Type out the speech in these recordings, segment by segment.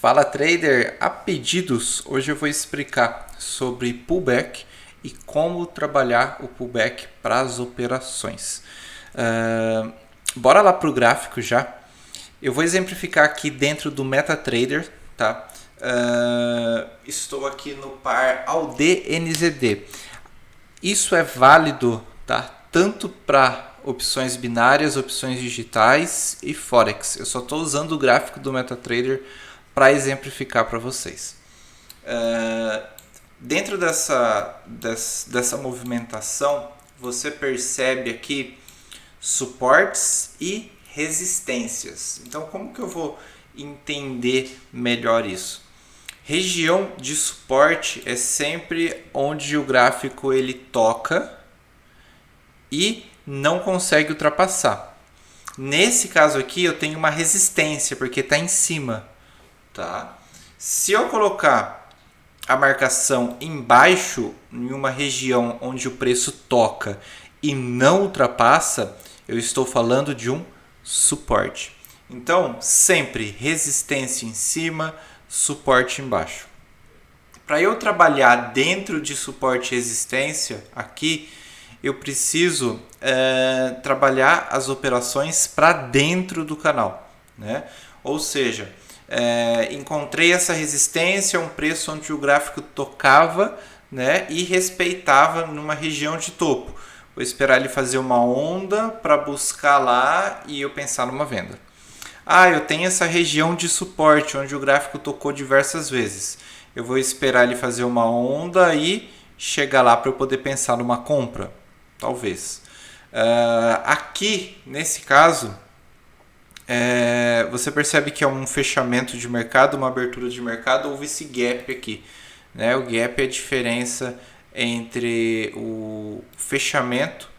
Fala trader, a pedidos, hoje eu vou explicar sobre pullback e como trabalhar o pullback para as operações. Bora lá para o gráfico já. Eu vou exemplificar aqui dentro do MetaTrader, tá? Estou aqui no par AUD-NZD. Isso é válido, tá? Tanto para opções binárias, opções digitais e Forex. Eu só estou usando o gráfico do MetaTrader para exemplificar para vocês. Dentro dessa movimentação, você percebe aqui suportes e resistências. Então, como que eu vou entender melhor isso? Região de suporte é sempre onde o gráfico ele toca e não consegue ultrapassar. Nesse caso aqui eu tenho uma resistência porque está em cima, tá? Se eu colocar a marcação embaixo em uma região onde o preço toca e não ultrapassa, eu estou falando de um suporte. Então, sempre resistência em cima, suporte embaixo. Para eu trabalhar dentro de suporte e resistência aqui, eu preciso trabalhar as operações para dentro do canal, né? Ou seja, encontrei essa resistência, um preço onde o gráfico tocava, né, e respeitava numa região de topo. Vou esperar ele fazer uma onda para buscar lá e eu pensar numa venda. Eu tenho essa região de suporte onde o gráfico tocou diversas vezes. Eu vou esperar ele fazer uma onda e chegar lá para eu poder pensar numa compra. Talvez. Aqui, nesse caso, você percebe que é um fechamento de mercado, uma abertura de mercado, houve esse gap aqui. Né? O gap é a diferença entre o fechamento,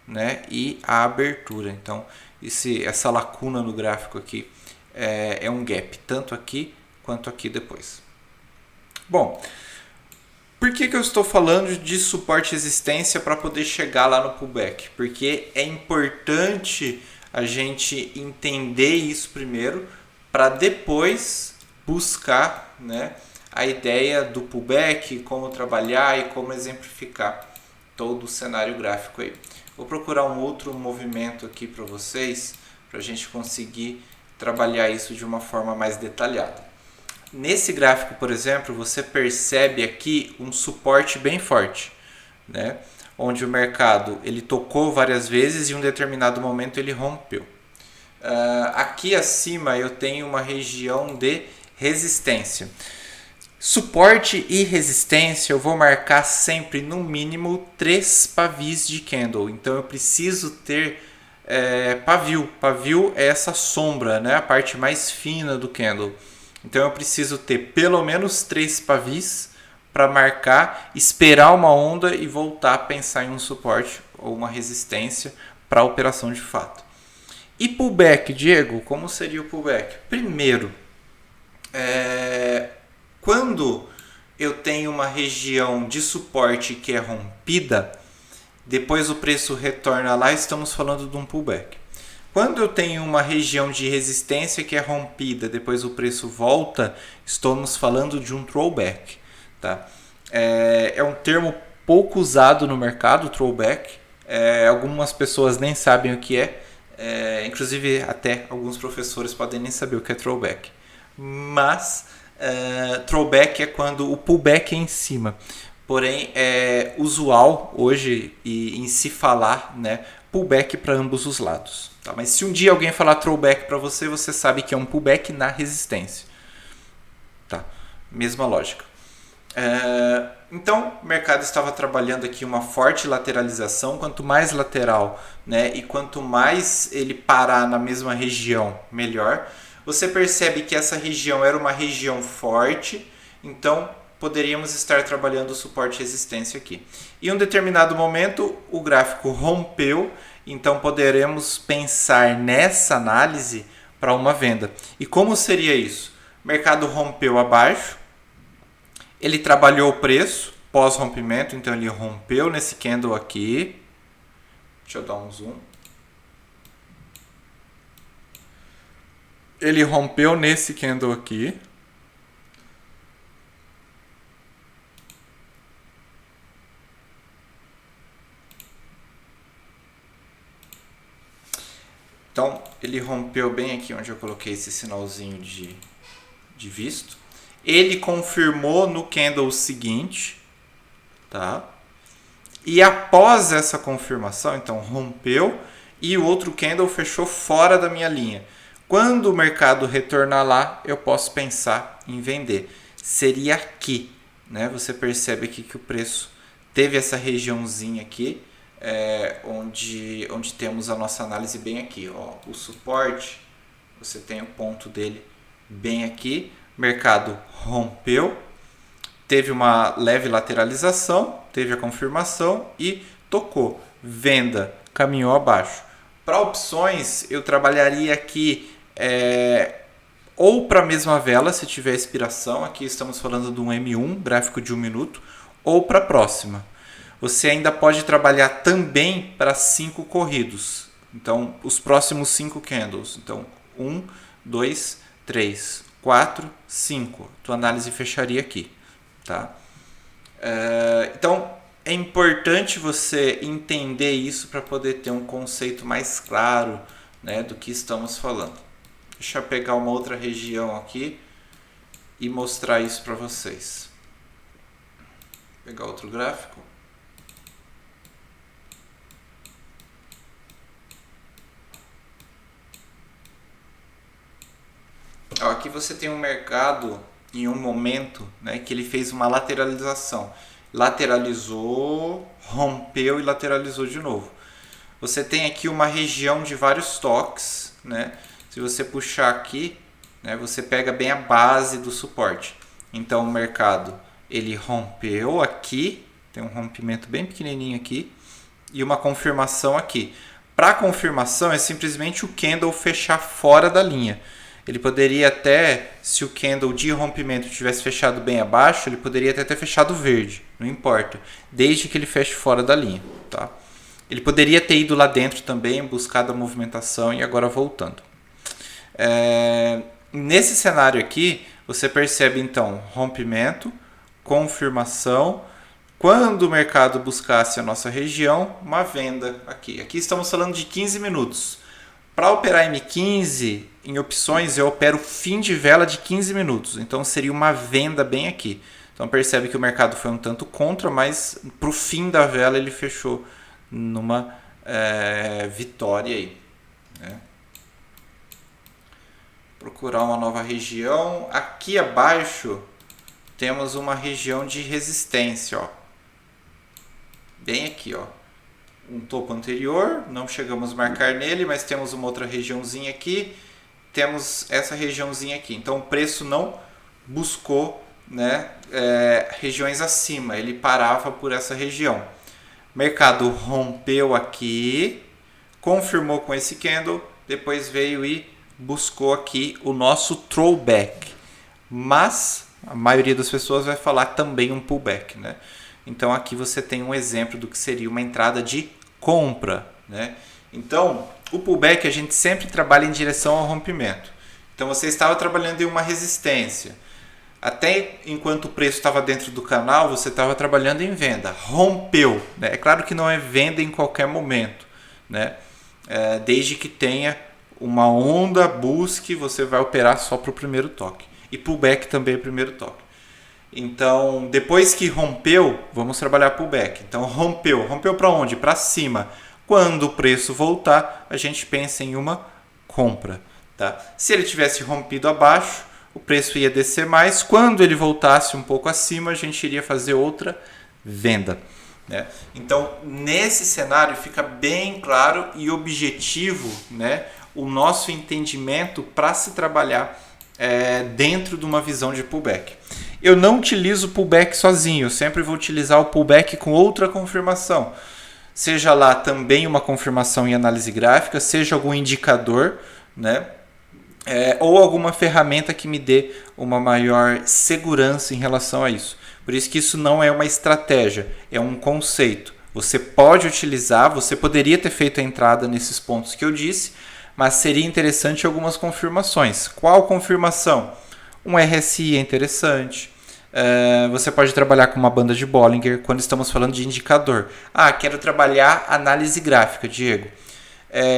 né, e a abertura. Então, essa lacuna no gráfico aqui é um gap, tanto aqui quanto aqui depois. Bom, por que eu estou falando de suporte e resistência para poder chegar lá no pullback? Porque é importante a gente entender isso primeiro para depois buscar, né, a ideia do pullback, como trabalhar e como exemplificar todo o cenário gráfico aí. Vou procurar um outro movimento aqui para vocês, para a gente conseguir trabalhar isso de uma forma mais detalhada. Nesse gráfico, por exemplo, você percebe aqui um suporte bem forte, né? Onde o mercado ele tocou várias vezes e em um determinado momento ele rompeu. Aqui acima eu tenho uma região de resistência. Suporte e resistência eu vou marcar sempre no mínimo 3 pavis de candle. Então eu preciso ter pavio. Pavio é essa sombra, né? A parte mais fina do candle. Então eu preciso ter pelo menos 3 pavis para marcar, esperar uma onda e voltar a pensar em um suporte ou uma resistência para a operação de fato. E pullback, Diego? Como seria o pullback? Primeiro, quando eu tenho uma região de suporte que é rompida, depois o preço retorna lá, estamos falando de um pullback. Quando eu tenho uma região de resistência que é rompida, depois o preço volta, estamos falando de um throwback. Tá? É um termo pouco usado no mercado, throwback. Algumas pessoas nem sabem o que é. Inclusive, até alguns professores podem nem saber o que é throwback. Mas throwback é quando o pullback é em cima. Porém, é usual hoje em se falar, né, pullback para ambos os lados. Tá? Mas se um dia alguém falar throwback para você, você sabe que é um pullback na resistência. Tá? Mesma lógica. Então, o mercado estava trabalhando aqui uma forte lateralização. Quanto mais lateral, né, e quanto mais ele parar na mesma região, melhor. Você percebe que essa região era uma região forte, então poderíamos estar trabalhando suporte e resistência aqui. Em um determinado momento, o gráfico rompeu, então poderemos pensar nessa análise para uma venda. E como seria isso? O mercado rompeu abaixo, ele trabalhou o preço pós-rompimento, então ele rompeu nesse candle aqui. Deixa eu dar um zoom. Ele rompeu nesse candle aqui. ele rompeu bem aqui onde eu coloquei esse sinalzinho de visto. Ele confirmou no candle seguinte, tá? E após essa confirmação, então rompeu e o outro candle fechou fora da minha linha. Quando o mercado retornar lá, eu posso pensar em vender. Seria aqui, né? Você percebe aqui que o preço teve essa regiãozinha aqui, onde temos a nossa análise bem aqui. Ó, o suporte, você tem o ponto dele bem aqui. O mercado rompeu, teve uma leve lateralização, teve a confirmação e tocou. Venda, caminhou abaixo. Para opções, eu trabalharia aqui ou para a mesma vela, se tiver expiração, aqui estamos falando de um M1, gráfico de 1 minuto, ou para a próxima. Você ainda pode trabalhar também para 5 corridos. Então, os próximos 5 candles. Então, 1, 2, 3, 4, 5. Tua análise fecharia aqui. Tá? Então, é importante você entender isso para poder ter um conceito mais claro, né, do que estamos falando. Deixa eu pegar uma outra região aqui e mostrar isso para vocês. Vou pegar outro gráfico. Aqui você tem um mercado em um momento, né, que ele fez uma lateralização. Lateralizou, rompeu e lateralizou de novo. Você tem aqui uma região de vários toques, né? Se você puxar aqui, né, você pega bem a base do suporte. Então o mercado ele rompeu aqui, tem um rompimento bem pequenininho aqui e uma confirmação aqui. Para confirmação é simplesmente o candle fechar fora da linha. Ele poderia até, se o candle de rompimento tivesse fechado bem abaixo, ele poderia até ter fechado verde, não importa, desde que ele feche fora da linha, tá? Ele poderia ter ido lá dentro também, buscado a movimentação e agora voltando. Nesse cenário aqui, você percebe então rompimento, confirmação. Quando o mercado buscasse a nossa região, uma venda aqui. Aqui estamos falando de 15 minutos. Para operar M15, em opções, eu opero fim de vela de 15 minutos. Então seria uma venda bem aqui. Então percebe que o mercado foi um tanto contra, mas para o fim da vela ele fechou numa vitória aí, né? Procurar uma nova região. Aqui abaixo temos uma região de resistência, ó. Bem aqui, ó. Um topo anterior, não chegamos a marcar nele, mas temos uma outra regiãozinha aqui. Temos essa regiãozinha aqui. Então o preço não buscou, né, regiões acima, ele parava por essa região. O mercado rompeu aqui, confirmou com esse candle, depois veio e buscou aqui o nosso throwback. Mas a maioria das pessoas vai falar também um pullback, né? Então aqui você tem um exemplo do que seria uma entrada de compra, né? Então o pullback a gente sempre trabalha em direção ao rompimento. Então você estava trabalhando em uma resistência. Até enquanto o preço estava dentro do canal, você estava trabalhando em venda. Rompeu, né? É claro que não é venda em qualquer momento, né? Desde que tenha uma onda, busque, você vai operar só para o primeiro toque. E pullback também é o primeiro toque. Então, depois que rompeu, vamos trabalhar pullback. Então, rompeu para onde? Para cima. Quando o preço voltar, a gente pensa em uma compra, tá? Se ele tivesse rompido abaixo, o preço ia descer mais. Quando ele voltasse um pouco acima, a gente iria fazer outra venda, né? Então, nesse cenário fica bem claro e objetivo, né, o nosso entendimento para se trabalhar dentro de uma visão de pullback. Eu não utilizo o pullback sozinho, eu sempre vou utilizar o pullback com outra confirmação. Seja lá também uma confirmação em análise gráfica, seja algum indicador, né? Ou alguma ferramenta que me dê uma maior segurança em relação a isso. Por isso que isso não é uma estratégia, é um conceito. Você pode utilizar, você poderia ter feito a entrada nesses pontos que eu disse, mas seria interessante algumas confirmações. Qual confirmação? Um RSI é interessante. Você pode trabalhar com uma banda de Bollinger quando estamos falando de indicador. Quero trabalhar análise gráfica, Diego.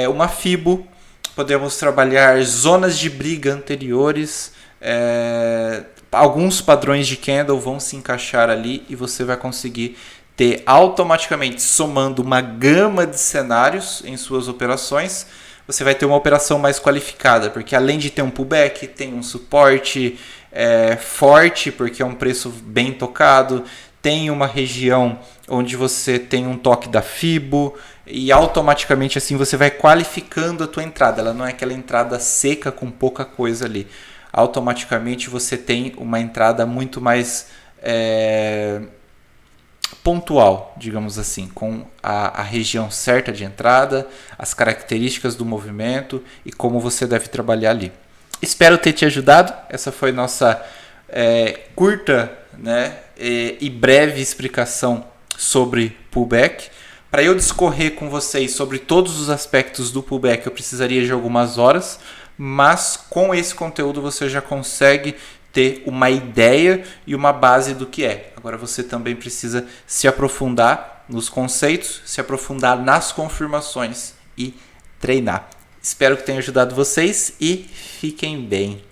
Uma FIBO, podemos trabalhar zonas de briga anteriores, alguns padrões de candle vão se encaixar ali e você vai conseguir ter automaticamente, somando uma gama de cenários em suas operações, você vai ter uma operação mais qualificada, porque além de ter um pullback, tem um suporte forte, porque é um preço bem tocado, tem uma região onde você tem um toque da Fibo, e automaticamente assim você vai qualificando a tua entrada. Ela não é aquela entrada seca com pouca coisa ali. Automaticamente você tem uma entrada muito mais pontual, digamos assim, com a região certa de entrada, as características do movimento e como você deve trabalhar ali. Espero ter te ajudado. Essa foi nossa curta, né, e breve explicação sobre pullback. Para eu discorrer com vocês sobre todos os aspectos do pullback, eu precisaria de algumas horas, mas com esse conteúdo você já consegue ter uma ideia e uma base do que é. Agora você também precisa se aprofundar nos conceitos, se aprofundar nas confirmações e treinar. Espero que tenha ajudado vocês e fiquem bem.